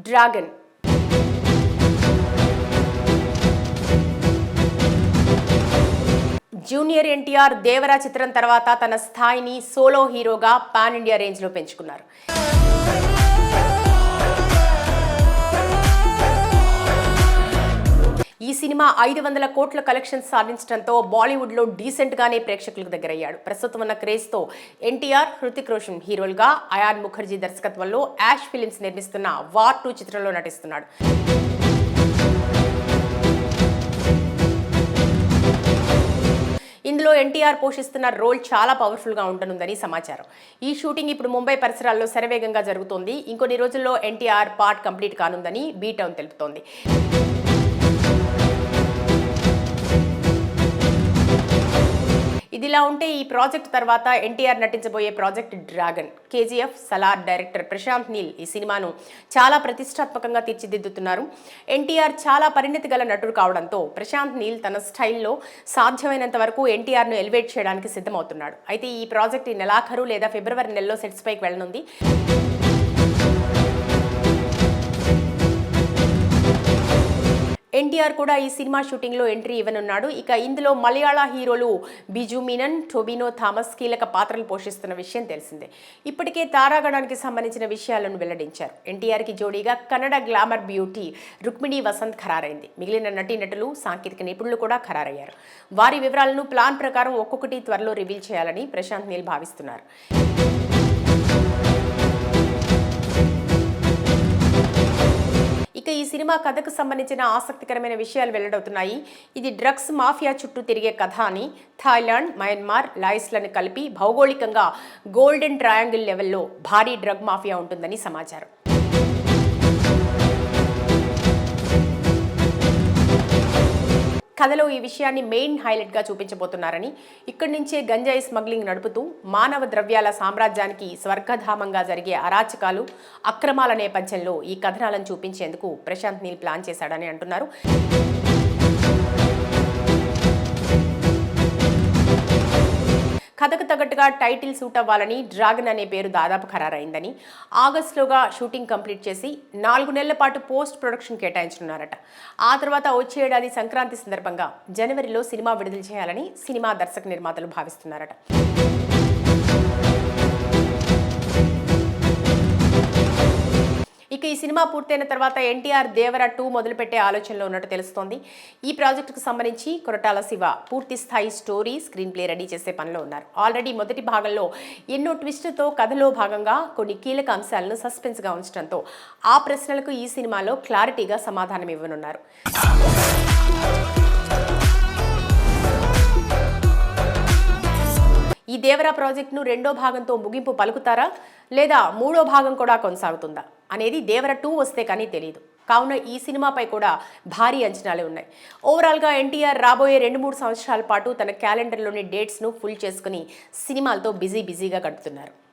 Dragon junior NTR Devara చిత్రం తర్వాత తన స్థాయిని సోలో హీరోగా పాన్ ఇండియా రేంజ్లో పెంచుకున్నారు. ఈ సినిమా 500 కోట్ల కలెక్షన్స్ సాధించడంతో బాలీవుడ్లో డీసెంట్గానే ప్రేక్షకులకు దగ్గరయ్యాడు. ప్రస్తుతం ఉన్న క్రేజ్తో ఎన్టీఆర్, హృతిక్ రోషన్ హీరోలుగా, అయాన్ ముఖర్జీ దర్శకత్వంలో యాష్ ఫిలిమ్స్ నిర్మిస్తున్న వార్ 2 చిత్రంలో నటిస్తున్నాడు. ఇందులో ఎన్టీఆర్ పోషిస్తున్న రోల్ చాలా పవర్ఫుల్గా ఉండనుందని సమాచారం. ఈ షూటింగ్ ఇప్పుడు ముంబై పరిసరాల్లో శరవేగంగా జరుగుతోంది. ఇంకొన్ని రోజుల్లో ఎన్టీఆర్ పార్ట్ కంప్లీట్ కానుందని బీ టౌన్ తెలుపుతోంది. ఇదిలా ఉంటే ఈ ప్రాజెక్ట్ తర్వాత ఎన్టీఆర్ నటించబోయే project Dragon. KGF Salaar director Prashanth Neel ఈ సినిమాను చాలా ప్రతిష్టాత్మకంగా తీర్చిదిద్దుతున్నారు. ఎన్టీఆర్ చాలా పరిణతి గల నటుడు కావడంతో ప్రశాంత్ నీల్ తన స్టైల్లో సాధ్యమైనంత వరకు ఎన్టీఆర్ను ఎలివేట్ చేయడానికి సిద్ధమవుతున్నాడు. అయితే ఈ ప్రాజెక్ట్ ఈ నెలాఖరు లేదా ఫిబ్రవరి నెలలో సెట్స్ పైకి వెళ్లనుంది. ఎన్టీఆర్ కూడా ఈ సినిమా షూటింగ్లో ఎంట్రీ ఇవ్వనున్నాడు. ఇక ఇందులో మలయాళ హీరోలు బిజు మీనన్, టొబినో థామస్ కీలక పాత్రలు పోషిస్తున్న విషయం తెలిసిందే. ఇప్పటికే తారాగణానికి సంబంధించిన విషయాలను వెల్లడించారు. ఎన్టీఆర్కి జోడీగా కన్నడ గ్లామర్ బ్యూటీ రుక్మిణి వసంత్ ఖరారైంది. మిగిలిన నటీనటులు, సాంకేతిక నిపుణులు కూడా ఖరారయ్యారు. వారి వివరాలను ప్లాన్ ప్రకారం ఒక్కొక్కటి త్వరలో రివీల్ చేయాలని ప్రశాంత్ నీల్ భావిస్తున్నారు. ఇక ఈ సినిమా కథకు సంబంధించిన ఆసక్తికరమైన విషయాలు వెల్లడవుతున్నాయి. ఇది డ్రగ్స్ మాఫియా చుట్టూ తిరిగే కథ అని, థాయిలాండ్, మయన్మార్, లాయిస్లను కలిపి భౌగోళికంగా గోల్డెన్ ట్రయాంగిల్ లెవెల్లో భారీ డ్రగ్ మాఫియా ఉంటుందని సమాచారం. కథలో ఈ విషయాన్ని మెయిన్ హైలైట్గా చూపించబోతున్నారని, ఇక్కడి నుంచే గంజాయి స్మగ్లింగ్ నడుపుతూ మానవ ద్రవ్యాల సామ్రాజ్యానికి స్వర్గధామంగా జరిగే అరాచకాలు, అక్రమాల నేపథ్యంలో ఈ కథనాలను చూపించేందుకు ప్రశాంత్ నీల్ ప్లాన్ చేశాడని అంటున్నారు. కథకు తగ్గట్టుగా టైటిల్ సూట్ అవ్వాలని డ్రాగన్ అనే పేరు దాదాపు ఖరారైందని, ఆగస్టులోగా షూటింగ్ కంప్లీట్ చేసి 4 నెలల పాటు పోస్ట్ ప్రొడక్షన్ కేటాయించనున్నారట. ఆ తర్వాత వచ్చే ఏడాది సంక్రాంతి సందర్భంగా జనవరిలో సినిమా విడుదల చేయాలని సినిమా దర్శక నిర్మాతలు భావిస్తున్నారట. ఇక ఈ సినిమా పూర్తయిన తర్వాత ఎన్టీఆర్ దేవరా 2 మొదలుపెట్టే ఆలోచనలో ఉన్నట్టు తెలుస్తోంది. ఈ ప్రాజెక్టుకు సంబంధించి కొరటాల శివ పూర్తి స్థాయి స్టోరీ, స్క్రీన్ ప్లే రెడీ చేసే పనిలో ఉన్నారు. ఆల్రెడీ మొదటి భాగంలో ఎన్నో ట్విస్టులతో కథలో భాగంగా కొన్ని కీలక అంశాలను సస్పెన్స్గా ఉంచడంతో ఆ ప్రశ్నలకు ఈ సినిమాలో క్లారిటీగా సమాధానం ఇవ్వనున్నారు. ఈ దేవరా ప్రాజెక్టును 2వ భాగంతో ముగింపు పలుకుతారా, లేదా 3వ భాగం కూడా కొనసాగుతుందా అనేది దేవరా 2 వస్తే కానీ తెలియదు. కావున ఈ సినిమాపై కూడా భారీ అంచనాలే ఉన్నాయి. ఓవరాల్గా ఎన్టీఆర్ రాబోయే 2-3 సంవత్సరాల పాటు తన క్యాలెండర్లోని డేట్స్ను ఫుల్ చేసుకుని సినిమాలతో బిజీగా గడుపుతున్నారు.